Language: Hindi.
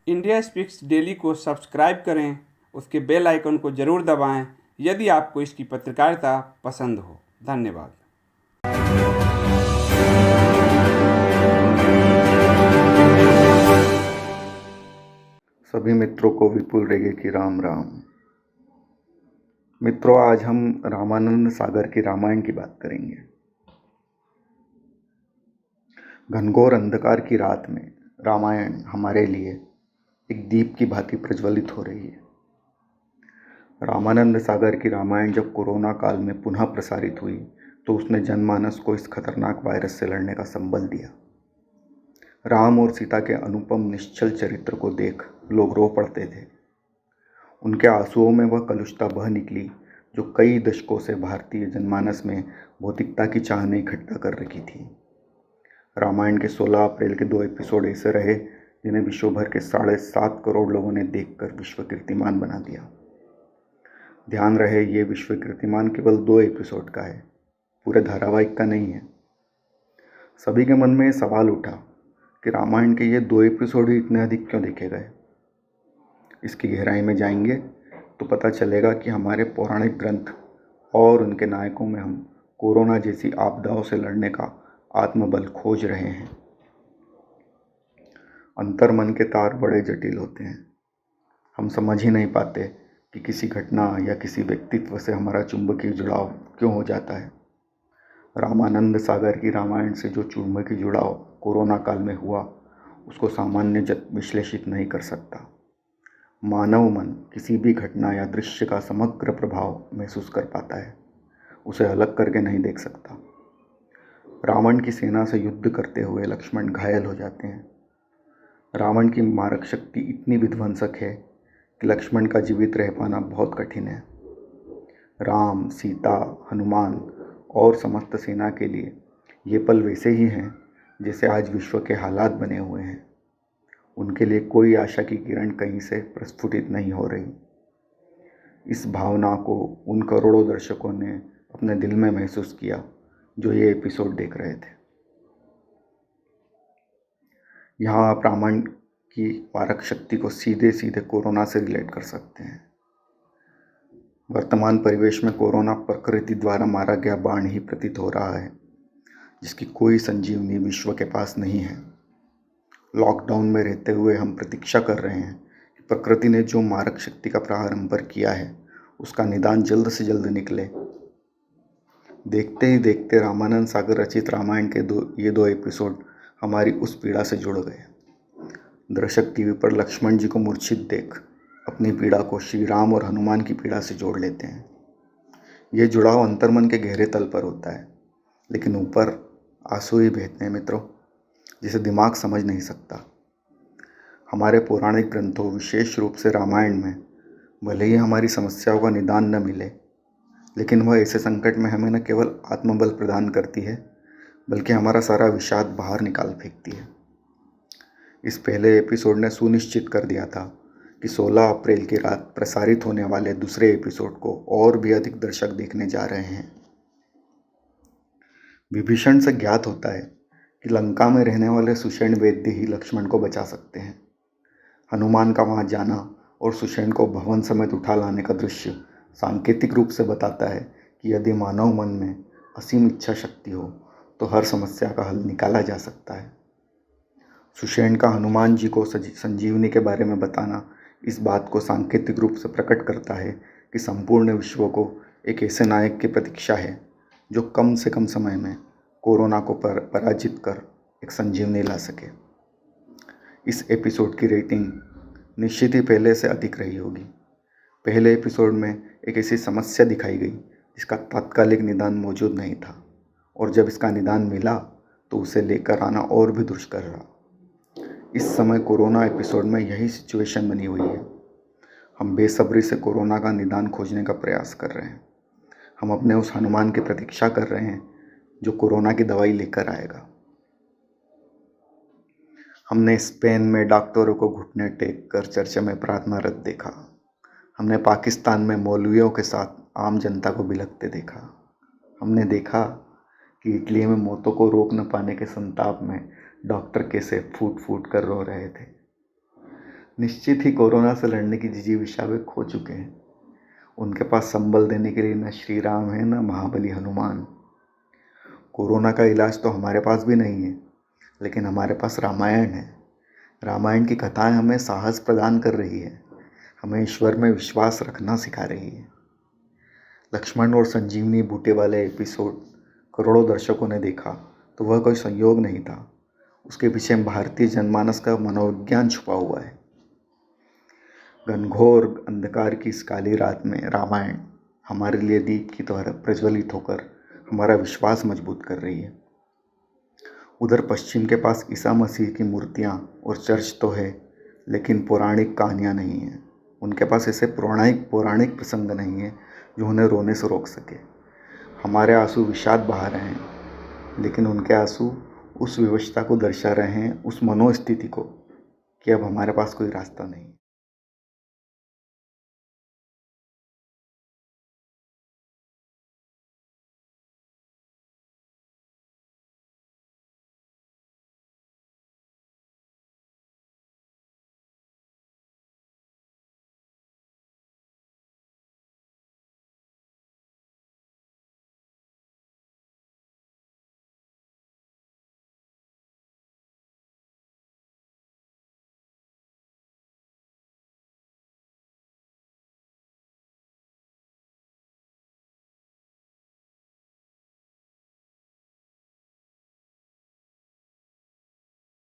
इंडिया स्पीक्स डेली को सब्सक्राइब करें, उसके बेल आइकन को ज़रूर दबाएं यदि आपको इसकी पत्रकारिता पसंद हो। धन्यवाद। सभी मित्रों को विपुल रेगे की राम राम। मित्रों, आज हम रामानंद सागर की रामायण की बात करेंगे। घनघोर अंधकार की रात में रामायण हमारे लिए एक दीप की भांति प्रज्वलित हो रही है। रामानंद सागर की रामायण जब कोरोना काल में पुनः प्रसारित हुई तो उसने जनमानस को इस खतरनाक वायरस से लड़ने का संबल दिया। राम और सीता के अनुपम निश्चल चरित्र को देख लोग रो पड़ते थे। उनके आंसुओं में वह कलुषता बह निकली जो कई दशकों से भारतीय जनमानस में भौतिकता की चाह ने इकट्ठा कर रखी थी। रामायण के 16 अप्रैल के 2 एपिसोड ऐसे रहे जिन्हें विश्व भर के 7.5 करोड़ लोगों ने देखकर विश्व कीर्तिमान बना दिया। ध्यान रहे, ये विश्व कीर्तिमान केवल 2 एपिसोड का है, पूरे धारावाहिक का नहीं है। सभी के मन में सवाल उठा कि रामायण के ये 2 एपिसोड ही इतने अधिक क्यों देखे गए। इसकी गहराई में जाएंगे तो पता चलेगा कि हमारे पौराणिक ग्रंथ और उनके नायकों में हम कोरोना जैसी आपदाओं से लड़ने का आत्मबल खोज रहे हैं। अंतर्मन के तार बड़े जटिल होते हैं। हम समझ ही नहीं पाते कि किसी घटना या किसी व्यक्तित्व से हमारा चुंबकीय जुड़ाव क्यों हो जाता है। रामानंद सागर की रामायण से जो चुंबकीय जुड़ाव कोरोना काल में हुआ उसको सामान्य विश्लेषित नहीं कर सकता। मानव मन किसी भी घटना या दृश्य का समग्र प्रभाव महसूस कर पाता है, उसे अलग करके नहीं देख सकता। रावण की सेना से युद्ध करते हुए लक्ष्मण घायल हो जाते हैं। रावण की मारक शक्ति इतनी विध्वंसक है कि लक्ष्मण का जीवित रह पाना बहुत कठिन है। राम, सीता, हनुमान और समस्त सेना के लिए ये पल वैसे ही हैं जैसे आज विश्व के हालात बने हुए हैं। उनके लिए कोई आशा की किरण कहीं से प्रस्फुटित नहीं हो रही। इस भावना को उन करोड़ों दर्शकों ने अपने दिल में महसूस किया जो ये एपिसोड देख रहे थे। यहाँ आप रामायण की मारक शक्ति को सीधे सीधे कोरोना से रिलेट कर सकते हैं। वर्तमान परिवेश में कोरोना प्रकृति द्वारा मारा गया बाण ही प्रतीत हो रहा है, जिसकी कोई संजीवनी विश्व के पास नहीं है। लॉकडाउन में रहते हुए हम प्रतीक्षा कर रहे हैं कि प्रकृति ने जो मारक शक्ति का प्रहार हम पर किया है उसका निदान जल्द से जल्द निकले। देखते ही देखते रामानंद सागर रचित रामायण के ये दो एपिसोड हमारी उस पीड़ा से जुड़ गए। दर्शक टीवी पर लक्ष्मण जी को मूर्छित देख अपनी पीड़ा को श्री राम और हनुमान की पीड़ा से जोड़ लेते हैं। ये जुड़ाव अंतर्मन के गहरे तल पर होता है, लेकिन ऊपर आंसू ही बहते हैं मित्रों, जिसे दिमाग समझ नहीं सकता। हमारे पौराणिक ग्रंथों, विशेष रूप से रामायण में भले ही हमारी समस्याओं का निदान न मिले, लेकिन वह ऐसे संकट में हमें न केवल आत्मबल प्रदान करती है बल्कि हमारा सारा विषाद बाहर निकाल फेंकती है। इस पहले एपिसोड ने सुनिश्चित कर दिया था कि 16 अप्रैल की रात प्रसारित होने वाले दूसरे एपिसोड को और भी अधिक दर्शक देखने जा रहे हैं। विभीषण से ज्ञात होता है कि लंका में रहने वाले सुषेण वैद्य ही लक्ष्मण को बचा सकते हैं। हनुमान का वहां जाना और सुषेण को भवन समेत उठा लाने का दृश्य सांकेतिक रूप से बताता है कि यदि मानव मन में असीम इच्छा शक्ति हो तो हर समस्या का हल निकाला जा सकता है। सुषेण का हनुमान जी को संजीवनी के बारे में बताना इस बात को सांकेतिक रूप से प्रकट करता है कि संपूर्ण विश्व को एक ऐसे नायक की प्रतीक्षा है जो कम से कम समय में कोरोना को पराजित कर एक संजीवनी ला सके। इस एपिसोड की रेटिंग निश्चित ही पहले से अधिक रही होगी। पहले एपिसोड में एक ऐसी समस्या दिखाई गई जिसका तात्कालिक निदान मौजूद नहीं था, और जब इसका निदान मिला तो उसे लेकर आना और भी दुष्कर रहा। इस समय कोरोना एपिसोड में यही सिचुएशन बनी हुई है। हम बेसब्री से कोरोना का निदान खोजने का प्रयास कर रहे हैं। हम अपने उस हनुमान की प्रतीक्षा कर रहे हैं जो कोरोना की दवाई लेकर आएगा। हमने स्पेन में डॉक्टरों को घुटने टेक कर चर्च में प्रार्थनारत देखा। हमने पाकिस्तान में मौलवियों के साथ आम जनता को बिलखते देखा। हमने देखा कि इटली में मौतों को रोक न पाने के संताप में डॉक्टर कैसे फूट फूट कर रो रहे थे। निश्चित ही कोरोना से लड़ने की जिजीविषा वे खो चुके हैं। उनके पास संबल देने के लिए न श्री राम है न महाबली हनुमान। कोरोना का इलाज तो हमारे पास भी नहीं है, लेकिन हमारे पास रामायण है। रामायण की कथाएं हमें साहस प्रदान कर रही है, हमें ईश्वर में विश्वास रखना सिखा रही है। लक्ष्मण और संजीवनी बूटे वाले एपिसोड करोड़ों दर्शकों ने देखा तो वह कोई संयोग नहीं था, उसके पीछे भारतीय जनमानस का मनोविज्ञान छुपा हुआ है। घनघोर अंधकार की इस काली रात में रामायण हमारे लिए दीप की तरह प्रज्वलित होकर हमारा विश्वास मजबूत कर रही है। उधर पश्चिम के पास ईसा मसीह की मूर्तियाँ और चर्च तो है, लेकिन पौराणिक कहानियाँ नहीं हैं। उनके पास ऐसे पौराणिक प्रसंग नहीं है जो उन्हें रोने से रोक सके। हमारे आंसू विषाद बहा रहे हैं, लेकिन उनके आंसू उस विवशता को दर्शा रहे हैं, उस मनोस्थिति को, कि अब हमारे पास कोई रास्ता नहीं।